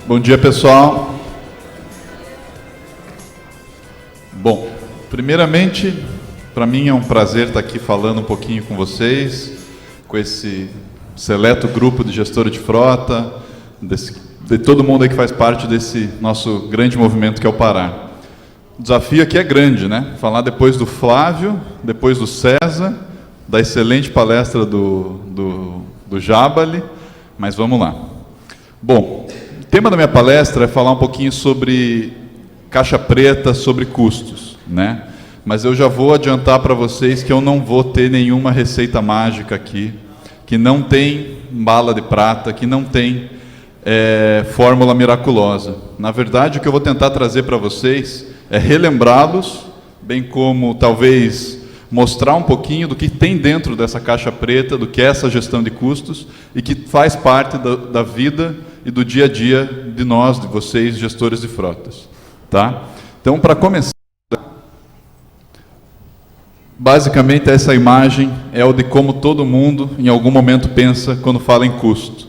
Bom dia, pessoal. Bom, primeiramente, para mim é um prazer estar aqui falando um pouquinho com vocês, com esse seleto grupo de gestores de frota, de todo mundo aí que faz parte desse nosso grande movimento que é o Pará. O desafio aqui é grande, né? Falar depois do Flávio, depois do César, da excelente palestra do Jabali, mas vamos lá. Bom, o tema da minha palestra é falar um pouquinho sobre caixa preta, sobre custos, né? Mas eu já vou adiantar para vocês que eu não vou ter nenhuma receita mágica aqui, que não tem bala de prata, que não tem fórmula miraculosa. Na verdade, o que eu vou tentar trazer para vocês é relembrá-los, bem como talvez mostrar um pouquinho do que tem dentro dessa caixa preta, do que é essa gestão de custos e que faz parte da vida e do dia a dia de nós, de vocês, gestores de frotas. Tá? Então, para começar, basicamente essa imagem é o de como todo mundo, em algum momento, pensa quando fala em custo.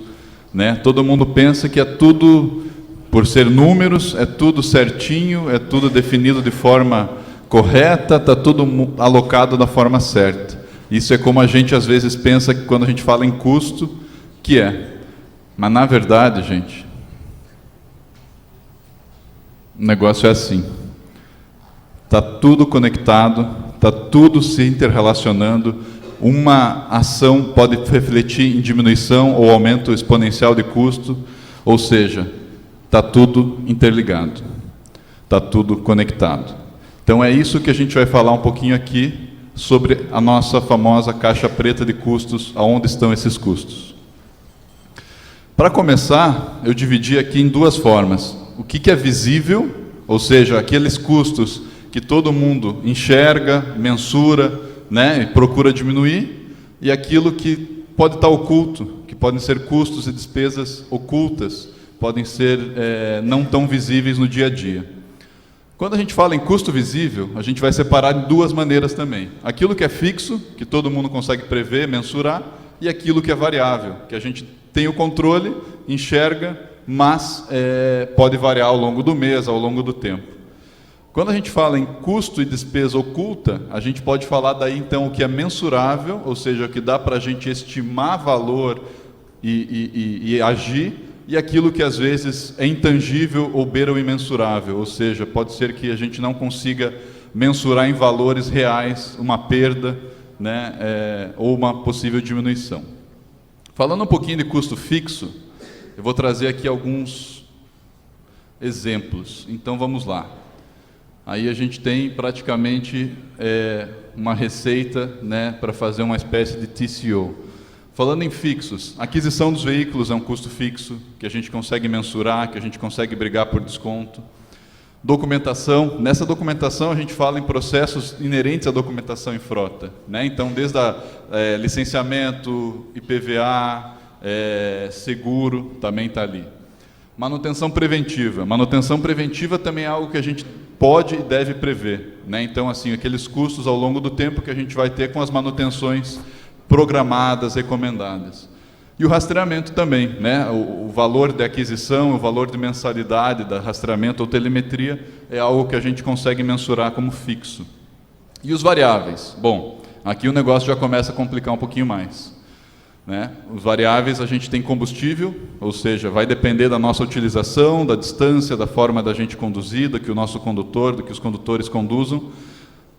Né? Todo mundo pensa que é tudo, por ser números, é tudo certinho, é tudo definido de forma correta, está tudo alocado da forma certa. Isso é como a gente às vezes pensa que quando a gente fala em custo, que é. Mas na verdade, gente, o negócio é assim. Está tudo conectado, está tudo se interrelacionando. Uma ação pode refletir em diminuição ou aumento exponencial de custo, ou seja, está tudo interligado, está tudo conectado. Então é isso que a gente vai falar um pouquinho aqui sobre a nossa famosa caixa preta de custos, aonde estão esses custos. Para começar, eu dividi aqui em duas formas. O que é visível, ou seja, aqueles custos que todo mundo enxerga, mensura, né, e procura diminuir, e aquilo que pode estar oculto, que podem ser custos e despesas ocultas, podem ser não tão visíveis no dia a dia. Quando a gente fala em custo visível, a gente vai separar de duas maneiras também. Aquilo que é fixo, que todo mundo consegue prever, mensurar, e aquilo que é variável, que a gente tem o controle, enxerga, mas pode variar ao longo do mês, ao longo do tempo. Quando a gente fala em custo e despesa oculta, a gente pode falar daí então o que é mensurável, ou seja, o que dá para a gente estimar valor e agir, e aquilo que às vezes é intangível ou beira o imensurável, ou seja, pode ser que a gente não consiga mensurar em valores reais uma perda, né, ou uma possível diminuição. Falando um pouquinho de custo fixo, eu vou trazer aqui alguns exemplos. Então vamos lá. Aí a gente tem praticamente uma receita, né, para fazer uma espécie de TCO. Falando em fixos, aquisição dos veículos é um custo fixo, que a gente consegue mensurar, que a gente consegue brigar por desconto. Documentação, nessa documentação a gente fala em processos inerentes à documentação em frota, né? Então, desde licenciamento, IPVA, seguro, também está ali. Manutenção preventiva. Manutenção preventiva também é algo que a gente pode e deve prever, né? Então, assim, aqueles custos ao longo do tempo que a gente vai ter com as manutenções programadas, recomendadas. E o rastreamento também, né? O valor de aquisição, o valor de mensalidade da rastreamento ou telemetria é algo que a gente consegue mensurar como fixo. E os variáveis? Bom, aqui o negócio já começa a complicar um pouquinho mais, né? Os variáveis, a gente tem combustível, ou seja, vai depender da nossa utilização, da distância, da forma da gente conduzir, do que o nosso condutor, do que os condutores conduzam,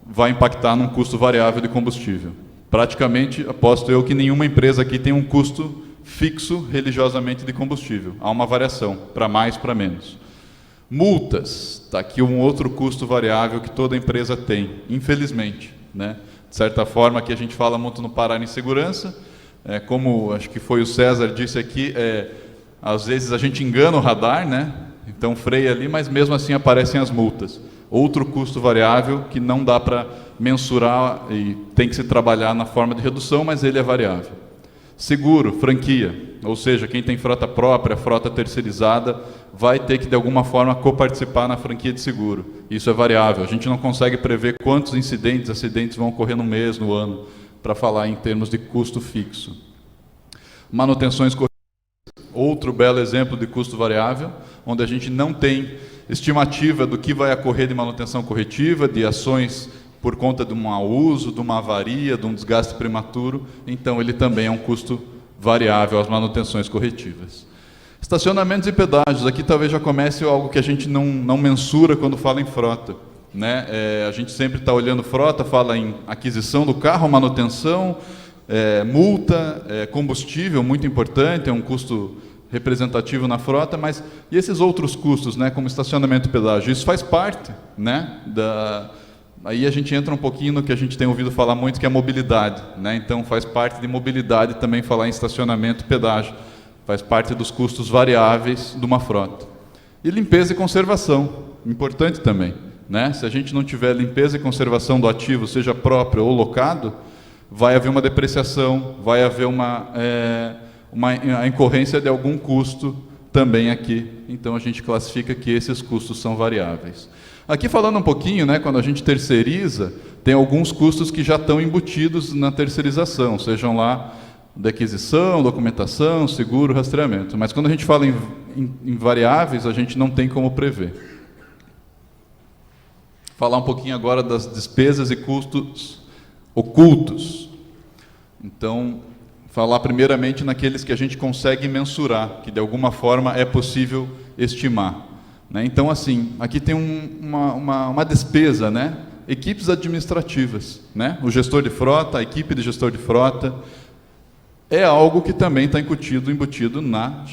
vai impactar num custo variável de combustível. Praticamente, aposto eu que nenhuma empresa aqui tem um custo fixo religiosamente de combustível. Há uma variação, para mais, para menos. Multas, está aqui um outro custo variável que toda empresa tem, infelizmente, né? De certa forma, aqui a gente fala muito no Pará em segurança, como acho que foi o César disse aqui, às vezes a gente engana o radar, né? Então freia ali, mas mesmo assim aparecem as multas. Outro custo variável que não dá para mensurar e tem que se trabalhar na forma de redução, mas ele é variável. Seguro, franquia, ou seja, quem tem frota própria, frota terceirizada, vai ter que de alguma forma coparticipar na franquia de seguro. Isso é variável, a gente não consegue prever quantos incidentes, acidentes vão ocorrer no mês, no ano, para falar em termos de custo fixo. Manutenções corretivas. outro belo exemplo de custo variável, onde a gente não tem estimativa do que vai ocorrer de manutenção corretiva, de ações por conta de um mau uso, de uma avaria, de um desgaste prematuro, então ele também é um custo variável às manutenções corretivas. Estacionamentos e pedágios, aqui talvez já comece algo que a gente não mensura quando fala em frota, né? A gente sempre está olhando frota, fala em aquisição do carro, manutenção, multa, combustível, muito importante, é um custo representativo na frota, mas e esses outros custos, né, como estacionamento e pedágio, isso faz parte, né, aí a gente entra um pouquinho no que a gente tem ouvido falar muito, que é a mobilidade, né? Então faz parte de mobilidade também falar em estacionamento e pedágio, faz parte dos custos variáveis de uma frota. E limpeza e conservação, importante também, né? Se a gente não tiver limpeza e conservação do ativo, seja próprio ou locado, vai haver uma depreciação, vai haver a incorrência de algum custo também aqui. Então a gente classifica que esses custos são variáveis. Aqui falando um pouquinho, né, quando a gente terceiriza, tem alguns custos que já estão embutidos na terceirização, sejam lá de aquisição, documentação, seguro, rastreamento. Mas quando a gente fala em variáveis, a gente não tem como prever. Falar um pouquinho agora das despesas e custos ocultos. Então, falar primeiramente naqueles que a gente consegue mensurar, que de alguma forma é possível estimar, né? Então, assim, aqui tem uma despesa, né? Equipes administrativas, né? O gestor de frota, a equipe de gestor de frota, é algo que também está embutido na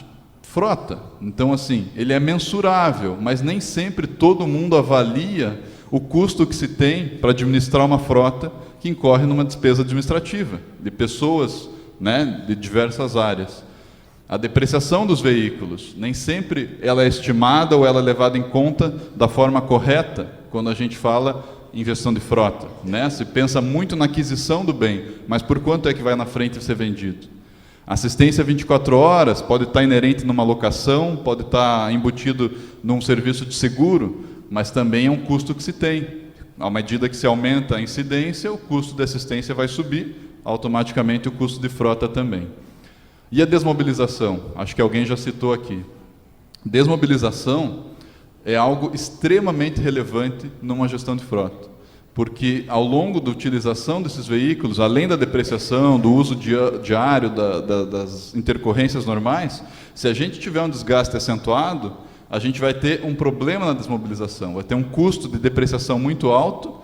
frota. Então, assim, ele é mensurável, mas nem sempre todo mundo avalia o custo que se tem para administrar uma frota que incorre numa despesa administrativa, de pessoas, né, de diversas áreas. A depreciação dos veículos, nem sempre ela é estimada ou ela é levada em conta da forma correta quando a gente fala em gestão de frota, né? Se pensa muito na aquisição do bem, mas por quanto é que vai na frente ser vendido? Assistência 24 horas pode estar inerente numa locação, pode estar embutido num serviço de seguro, mas também é um custo que se tem. À medida que se aumenta a incidência, o custo de assistência vai subir, automaticamente o custo de frota também. E a desmobilização? Acho que alguém já citou aqui. Desmobilização é algo extremamente relevante numa gestão de frota, porque ao longo da utilização desses veículos, além da depreciação, do uso diário, das intercorrências normais, se a gente tiver um desgaste acentuado, a gente vai ter um problema na desmobilização, vai ter um custo de depreciação muito alto,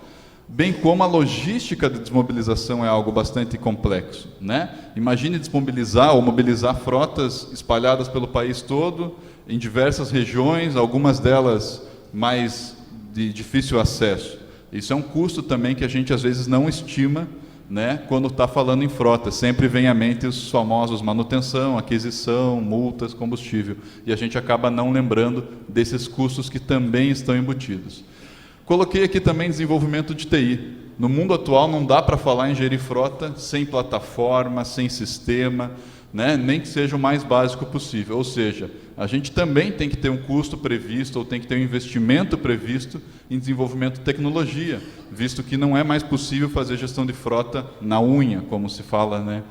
bem como a logística de desmobilização é algo bastante complexo, né? Imagine desmobilizar ou mobilizar frotas espalhadas pelo país todo, em diversas regiões, algumas delas mais de difícil acesso. Isso é um custo também que a gente às vezes não estima, né, quando está falando em frota. Sempre vem à mente os famosos manutenção, aquisição, multas, combustível. E a gente acaba não lembrando desses custos que também estão embutidos. Coloquei aqui também desenvolvimento de TI. No mundo atual não dá para falar em gerir frota sem plataforma, sem sistema, né? Nem que seja o mais básico possível. Ou seja, a gente também tem que ter um custo previsto ou tem que ter um investimento previsto em desenvolvimento de tecnologia, visto que não é mais possível fazer gestão de frota na unha, como se fala, né?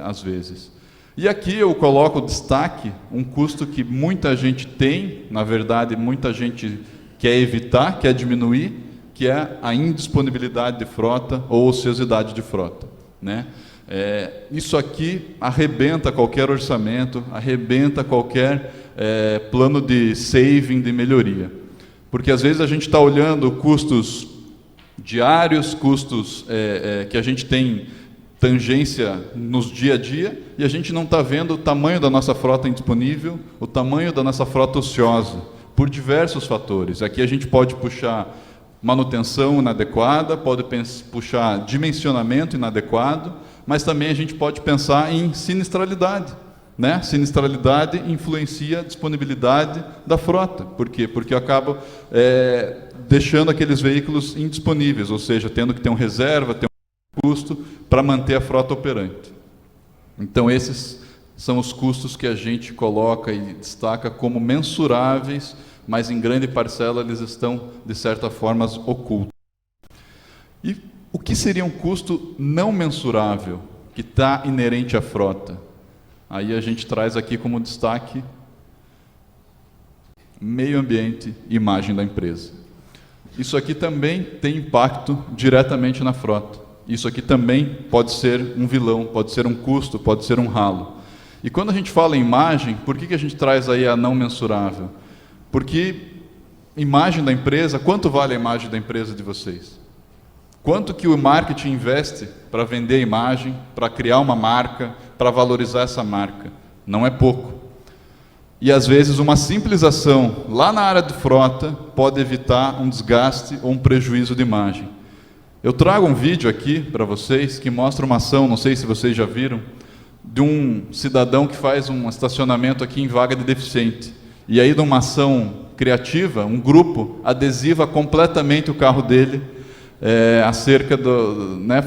Às vezes. E aqui eu coloco destaque um custo que muita gente tem, na verdade muita gente quer evitar, quer diminuir, que é a indisponibilidade de frota ou ociosidade de frota, né? Isso aqui arrebenta qualquer orçamento, arrebenta qualquer plano de saving, de melhoria. Porque às vezes a gente está olhando custos diários, custos que a gente tem tangência nos dia a dia, e a gente não está vendo o tamanho da nossa frota indisponível, o tamanho da nossa frota ociosa, por diversos fatores. Aqui a gente pode puxar manutenção inadequada, pode puxar dimensionamento inadequado, mas também a gente pode pensar em sinistralidade, né? Sinistralidade influencia a disponibilidade da frota. Por quê? Porque eu acabo deixando aqueles veículos indisponíveis, ou seja, tendo que ter uma reserva, ter um custo para manter a frota operante. Então, esses são os custos que a gente coloca e destaca como mensuráveis, mas em grande parcela eles estão, de certa forma, ocultos. E o que seria um custo não mensurável, que está inerente à frota? Aí a gente traz aqui como destaque meio ambiente e imagem da empresa. Isso aqui também tem impacto diretamente na frota. Isso aqui também pode ser um vilão, pode ser um custo, pode ser um ralo. E quando a gente fala em imagem, por que a gente traz aí a não mensurável? Porque imagem da empresa, quanto vale a imagem da empresa de vocês? Quanto que o marketing investe para vender a imagem, para criar uma marca, para valorizar essa marca? Não é pouco. E às vezes uma simples ação lá na área de frota pode evitar um desgaste ou um prejuízo de imagem. Eu trago um vídeo aqui para vocês que mostra uma ação, não sei se vocês já viram, de um cidadão que faz um estacionamento aqui em vaga de deficiente. E aí, de uma ação criativa, um grupo adesiva completamente o carro dele,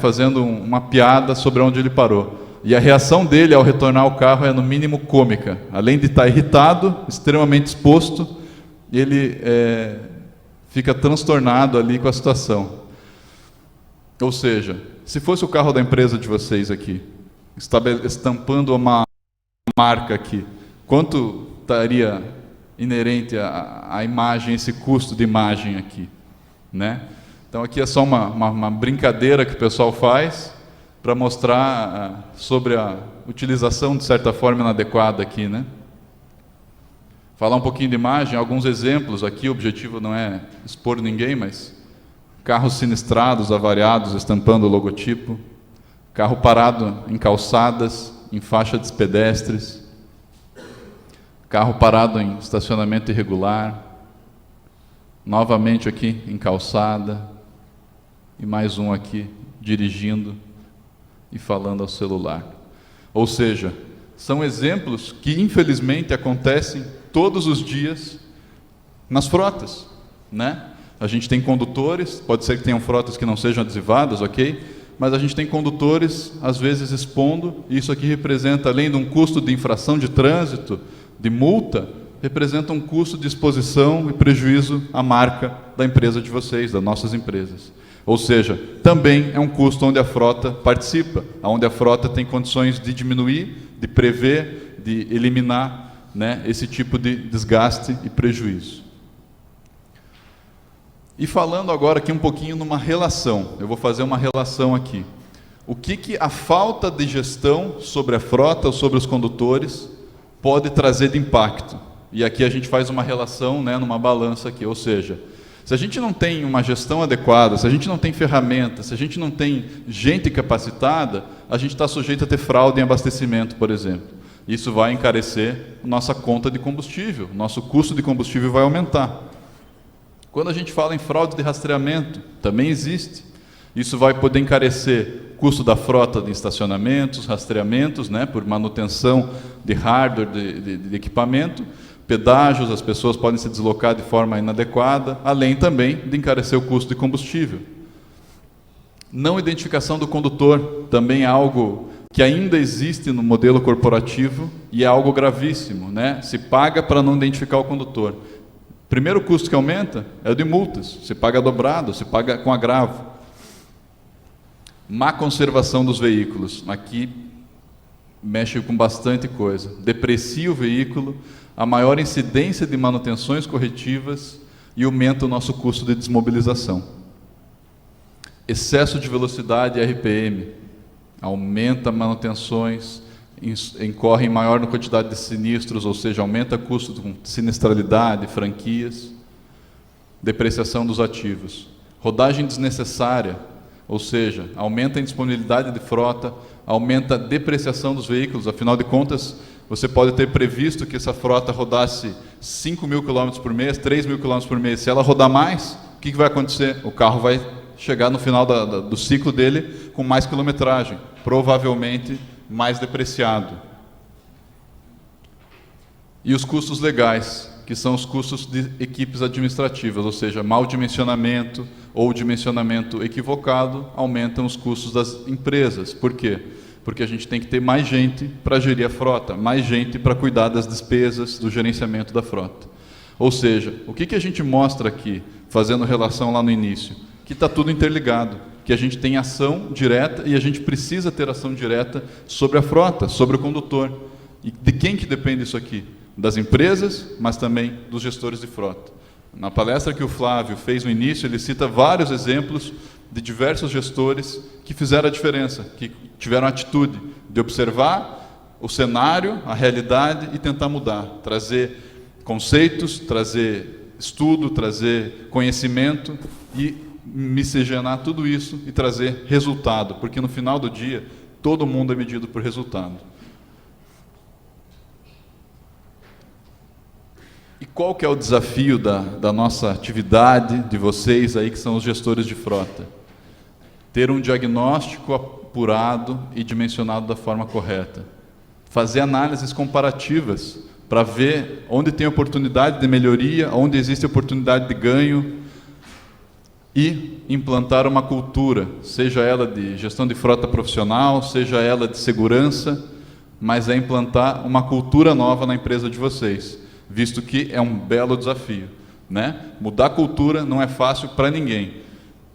fazendo uma piada sobre onde ele parou. E a reação dele ao retornar ao carro é, no mínimo, cômica. Além de estar irritado, extremamente exposto, ele fica transtornado ali com a situação. Ou seja, se fosse o carro da empresa de vocês aqui, estampando uma marca aqui, quanto estaria inerente à imagem, esse custo de imagem aqui, né? Então aqui é só uma brincadeira que o pessoal faz para mostrar sobre a utilização, de certa forma, inadequada aqui, né? Falar um pouquinho de imagem, alguns exemplos aqui, o objetivo não é expor ninguém, mas carros sinistrados, avariados, estampando o logotipo, carro parado em calçadas, em faixa de pedestres, carro parado em estacionamento irregular, novamente aqui em calçada, e mais um aqui dirigindo e falando ao celular. Ou seja, são exemplos que infelizmente acontecem todos os dias nas frotas, né? A gente tem condutores, pode ser que tenham frotas que não sejam adesivadas, ok? Mas a gente tem condutores, às vezes, expondo, e isso aqui representa, além de um custo de infração de trânsito, de multa, representa um custo de exposição e prejuízo à marca da empresa de vocês, das nossas empresas. Ou seja, também é um custo onde a frota participa, onde a frota tem condições de diminuir, de prever, de eliminar, né, esse tipo de desgaste e prejuízo. E falando agora aqui um pouquinho numa relação, eu vou fazer uma relação aqui. O que a falta de gestão sobre a frota ou sobre os condutores pode trazer de impacto? E aqui a gente faz uma relação, né, numa balança aqui, ou seja, se a gente não tem uma gestão adequada, se a gente não tem ferramentas, se a gente não tem gente capacitada, a gente está sujeito a ter fraude em abastecimento, por exemplo. Isso vai encarecer nossa conta de combustível, nosso custo de combustível vai aumentar. Quando a gente fala em fraude de rastreamento, também existe. Isso vai poder encarecer o custo da frota de estacionamentos, rastreamentos, né, por manutenção de hardware, de equipamento, pedágios, as pessoas podem se deslocar de forma inadequada, além também de encarecer o custo de combustível. Não identificação do condutor, também é algo que ainda existe no modelo corporativo e é algo gravíssimo, né? Se paga para não identificar o condutor. Primeiro custo que aumenta é o de multas, se paga dobrado, se paga com agravo. Má conservação dos veículos, aqui mexe com bastante coisa. Deprecia o veículo, a maior incidência de manutenções corretivas e aumenta o nosso custo de desmobilização. Excesso de velocidade e RPM, aumenta manutenções, incorre em maior quantidade de sinistros, ou seja, aumenta custo com sinistralidade, franquias, depreciação dos ativos. Rodagem desnecessária, ou seja, aumenta a indisponibilidade de frota, aumenta a depreciação dos veículos, afinal de contas, você pode ter previsto que essa frota rodasse 5.000 km por mês, 3.000 km por mês. Se ela rodar mais, o que vai acontecer? O carro vai chegar no final do ciclo dele com mais quilometragem, provavelmente mais depreciado. E os custos legais, que são os custos de equipes administrativas, ou seja, mau dimensionamento ou dimensionamento equivocado, aumentam os custos das empresas. Por quê? Porque a gente tem que ter mais gente para gerir a frota, mais gente para cuidar das despesas, do gerenciamento da frota. Ou seja, o que a gente mostra aqui, fazendo relação lá no início? Que está tudo interligado, que a gente tem ação direta e a gente precisa ter ação direta sobre a frota, sobre o condutor. E de quem que depende isso aqui? Das empresas, mas também dos gestores de frota. Na palestra que o Flávio fez no início, ele cita vários exemplos de diversos gestores que fizeram a diferença, que tiveram a atitude de observar o cenário, a realidade e tentar mudar, trazer conceitos, trazer estudo, trazer conhecimento e miscigenar tudo isso e trazer resultado, porque no final do dia todo mundo é medido por resultado. E qual que é o desafio da nossa atividade, de vocês aí que são os gestores de frota? Ter um diagnóstico apurado e dimensionado da forma correta. Fazer análises comparativas para ver onde tem oportunidade de melhoria, onde existe oportunidade de ganho e implantar uma cultura, seja ela de gestão de frota profissional, seja ela de segurança, mas é implantar uma cultura nova na empresa de vocês, visto que é um belo desafio, né? Mudar a cultura não é fácil para ninguém.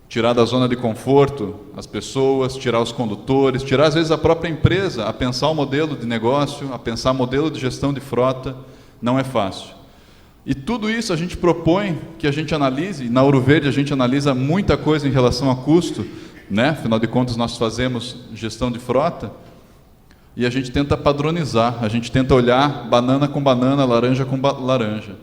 Tirar da zona de conforto as pessoas, tirar os condutores, tirar às vezes a própria empresa a pensar o modelo de negócio, a pensar o modelo de gestão de frota, não é fácil. E tudo isso a gente propõe que a gente analise, e na Ouro Verde a gente analisa muita coisa em relação a custo, né? Afinal de contas nós fazemos gestão de frota, e a gente tenta padronizar, a gente tenta olhar banana com banana, laranja com laranja.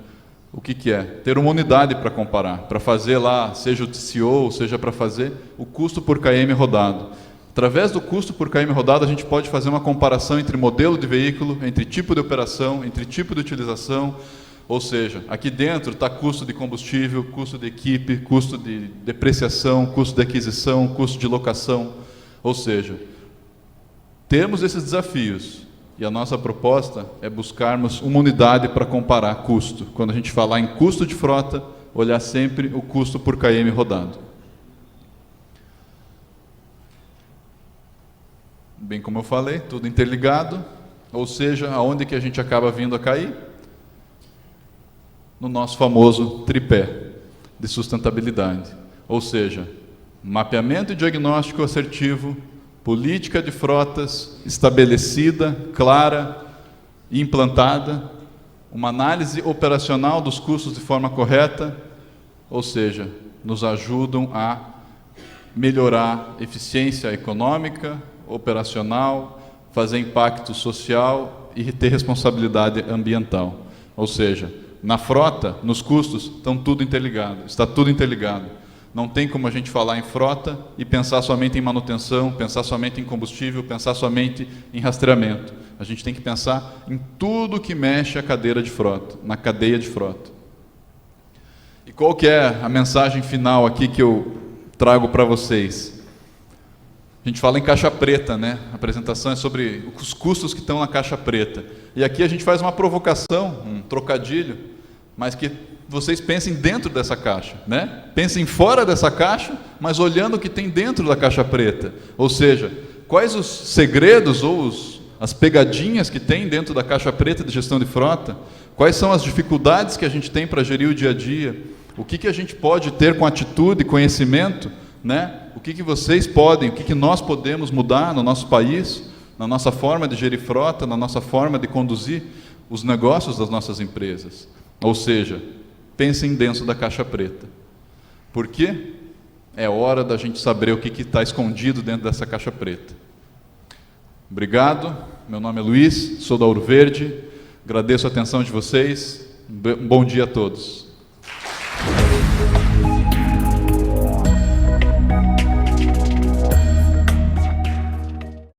O que é? Ter uma unidade para comparar, para fazer lá, seja o TCO, seja para fazer o custo por km rodado. Através do custo por km rodado, a gente pode fazer uma comparação entre modelo de veículo, entre tipo de operação, entre tipo de utilização, ou seja, aqui dentro está custo de combustível, custo de equipe, custo de depreciação, custo de aquisição, custo de locação, ou seja, temos esses desafios. E a nossa proposta é buscarmos uma unidade para comparar custo. Quando a gente falar em custo de frota, olhar sempre o custo por km rodado. Bem como eu falei, tudo interligado, ou seja, aonde que a gente acaba vindo a cair? No nosso famoso tripé de sustentabilidade. Ou seja, mapeamento e diagnóstico assertivo, política de frotas estabelecida, clara e implantada, uma análise operacional dos custos de forma correta, ou seja, nos ajudam a melhorar eficiência econômica, operacional, fazer impacto social e ter responsabilidade ambiental. Ou seja, na frota, nos custos, está tudo interligado. Não tem como a gente falar em frota e pensar somente em manutenção, pensar somente em combustível, pensar somente em rastreamento. A gente tem que pensar em tudo que mexe a cadeira de frota, na cadeia de frota. E qual que é a mensagem final aqui que eu trago para vocês? A gente fala em caixa preta, né? A apresentação é sobre os custos que estão na caixa preta. E aqui a gente faz uma provocação, um trocadilho, mas que vocês pensem dentro dessa caixa, né? Pensem fora dessa caixa, mas olhando o que tem dentro da caixa preta. Ou seja, quais os segredos ou as pegadinhas que tem dentro da caixa preta de gestão de frota? Quais são as dificuldades que a gente tem para gerir o dia a dia? O que a gente pode ter com atitude, conhecimento, né? O que vocês podem, o que nós podemos mudar no nosso país, na nossa forma de gerir frota, na nossa forma de conduzir os negócios das nossas empresas? Ou seja, pensem dentro da caixa preta. Por quê? É hora da gente saber o que está escondido dentro dessa caixa preta. Obrigado, meu nome é Luiz, sou da Ouro Verde, agradeço a atenção de vocês, um bom dia a todos.